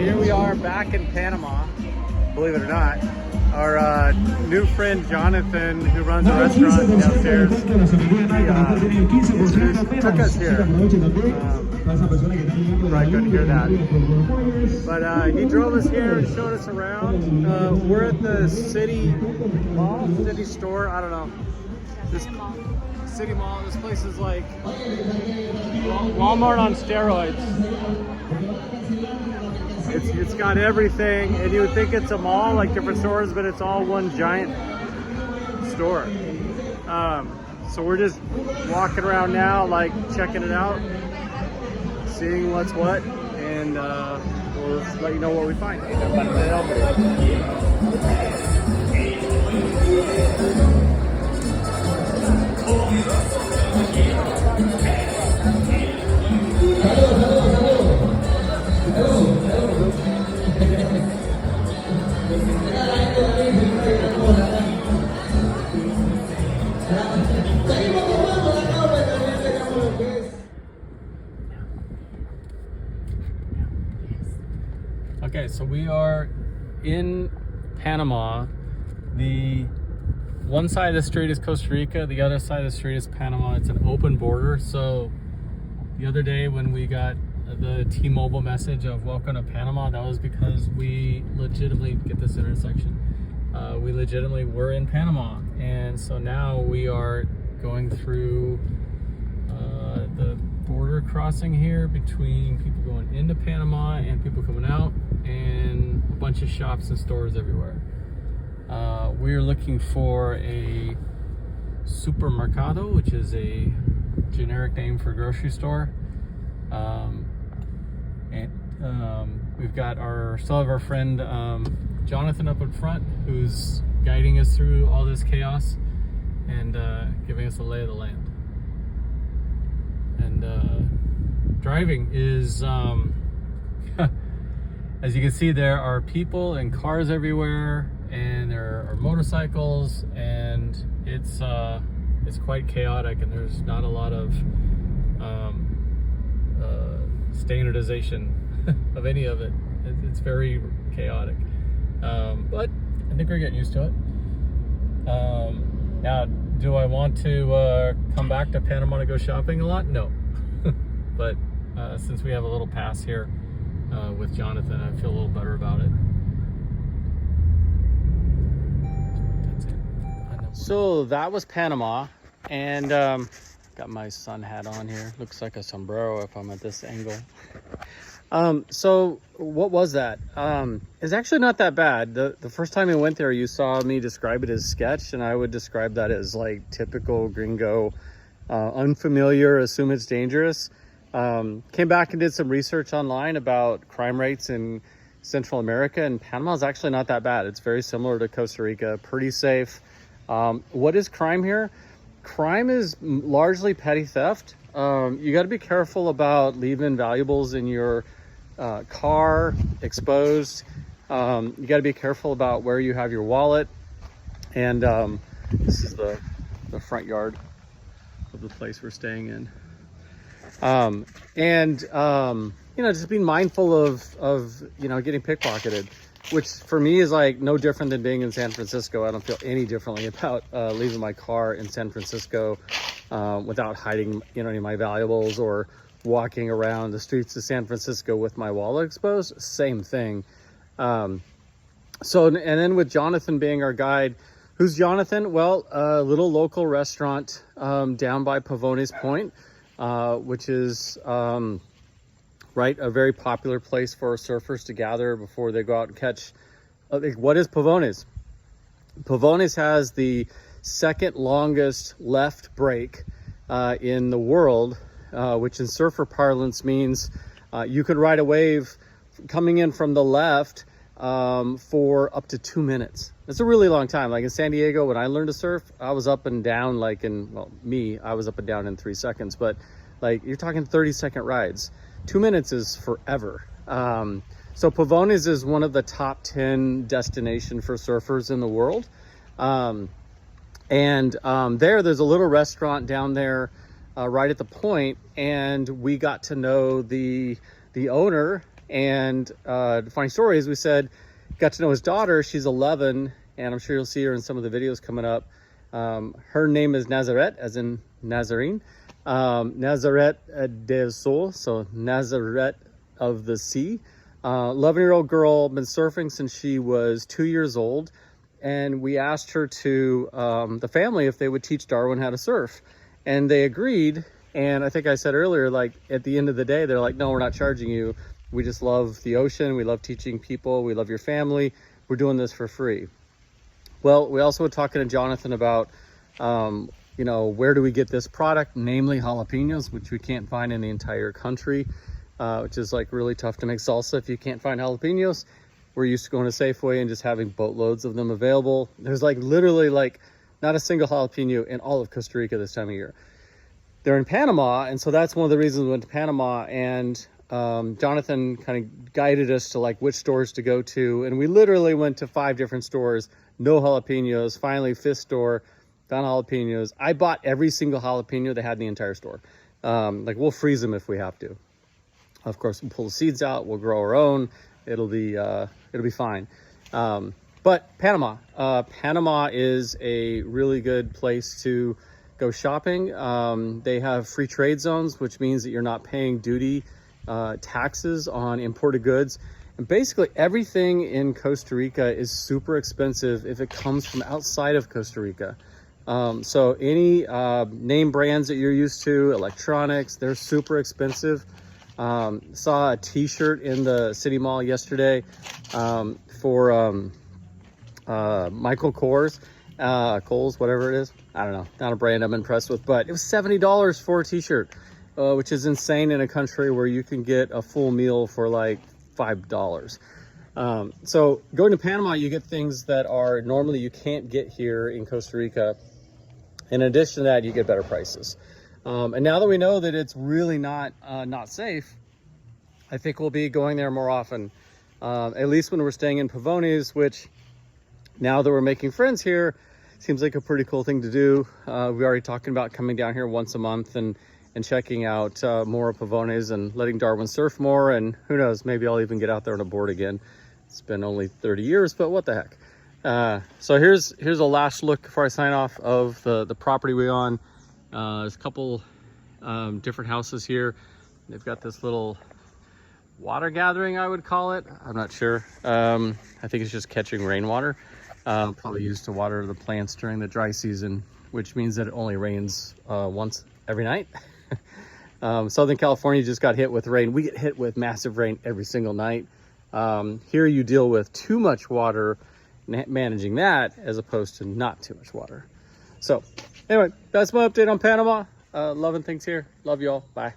Here we are back in Panama, believe it or not. Our new friend Jonathan, who runs a restaurant downstairs, he took us here. You probably couldn't hear that. But he drove us here and showed us around. We're at the city mall, city store, I don't know. This city mall. This place is like Walmart on steroids. It's got everything, and you would think it's a mall, like different stores, but it's all one giant store. So we're just walking around now, like checking it out, seeing what's what, and we'll just let you know what we find. Okay, so we are in Panama. The one side of the street is Costa Rica, the other side of the street is Panama. It's an open border. So the other day when we got the T-Mobile message of welcome to Panama, that was because we legitimately, get this intersection, we legitimately were in Panama. And so now we are going through the border crossing here between people going into Panama and people coming out, and a bunch of shops and stores everywhere. We're looking for a supermercado, which is a generic name for grocery store. We've got still have our friend Jonathan up in front, who's guiding us through all this chaos and giving us a lay of the land. And driving is, as you can see, there are people and cars everywhere, and there are motorcycles, and it's quite chaotic, and there's not a lot of standardization of any of it. It's very chaotic, but I think we're getting used to it. Now, do I want to come back to Panama to go shopping a lot? No. But since we have a little pass here with Jonathan, I feel a little better about it. That's it. So that was Panama, and got my sun hat on here. Looks like a sombrero if I'm at this angle. So what was that? It's actually not that bad. The first time we went there, you saw me describe it as sketch, and I would describe that as like typical gringo, unfamiliar, assume it's dangerous. Came back and did some research online about crime rates in Central America, and Panama is actually not that bad. It's very similar to Costa Rica, pretty safe. What is crime here? Crime is largely petty theft. You got to be careful about leaving valuables in your car exposed. You got to be careful about where you have your wallet. And this is the front yard of the place we're staying in. Just being mindful of getting pickpocketed, which for me is like no different than being in San Francisco. I don't feel any differently about leaving my car in San Francisco without hiding any of my valuables, or walking around the streets of San Francisco with my wallet exposed. Same thing. And then with Jonathan being our guide. Who's Jonathan? Well, a little local restaurant down by Pavones Point, which is a very popular place for surfers to gather before they go out and catch. What is Pavones? Pavones has the second longest left break in the world, which in surfer parlance means you could ride a wave coming in from the left for up to 2 minutes. That's a really long time. Like in San Diego, when I learned to surf, I was up and down I was up and down in 3 seconds, but like you're talking 30-second rides. 2 minutes is forever. So Pavones is one of the top 10 destinations for surfers in the world. There's a little restaurant down there right at the point, and we got to know the owner And the funny story is we said, got to know his daughter. She's 11, and I'm sure you'll see her in some of the videos coming up. Her name is Nazareth, as in Nazarene. Nazareth del Sol, so Nazareth of the Sea. 11-year-old girl, been surfing since she was 2 years old. And we asked her to, the family, if they would teach Darwin how to surf. And they agreed. And I think I said earlier, like at the end of the day, they're like, no, we're not charging you. We just love the ocean. We love teaching people. We love your family. We're doing this for free. Well, we also were talking to Jonathan about, you know, where do we get this product, namely jalapenos, which we can't find in the entire country, which is like really tough to make salsa if you can't find jalapenos. We're used to going to Safeway and just having boatloads of them available. There's like literally like not a single jalapeno in all of Costa Rica this time of year. They're in Panama, and so that's one of the reasons we went to Panama. And Jonathan kind of guided us to like which stores to go to, and we literally went to 5 different stores, no jalapenos. Finally, 5th store, found jalapenos. I bought every single jalapeno they had in the entire store. Like we'll freeze them if we have to. Of course, we'll pull the seeds out. We'll grow our own. It'll be fine. But Panama is a really good place to go shopping. They have free trade zones, which means that you're not paying duty taxes on imported goods. And basically everything in Costa Rica is super expensive if it comes from outside of Costa Rica. So any name brands that you're used to, electronics, they're super expensive. Saw a t-shirt in the city mall yesterday for Michael Kors, Kohl's, whatever it is. I don't know, not a brand I'm impressed with, but it was $70 for a t-shirt, which is insane in a country where you can get a full meal for like $5. So going to Panama, you get things that are normally you can't get here in Costa Rica. In addition to that, you get better prices. And now that we know that it's really not safe, I think we'll be going there more often. At least when we're staying in Pavones, which now that we're making friends here, seems like a pretty cool thing to do. We're already talking about coming down here once a month and checking out more of Pavones and letting Darwin surf more. And who knows, maybe I'll even get out there on a board again. It's been only 30 years, but what the heck. So here's a last look before I sign off of the property we're on. There's a couple different houses here. They've got this little water gathering, I would call it. I'm not sure. I think it's just catching rainwater. Probably used to water the plants during the dry season, which means that it only rains once every night. Southern California just got hit with rain. We get hit with massive rain every single night. Here you deal with too much water, managing that, as opposed to not too much water. So anyway, that's my update on Panama. Loving things here. Love you all. Bye.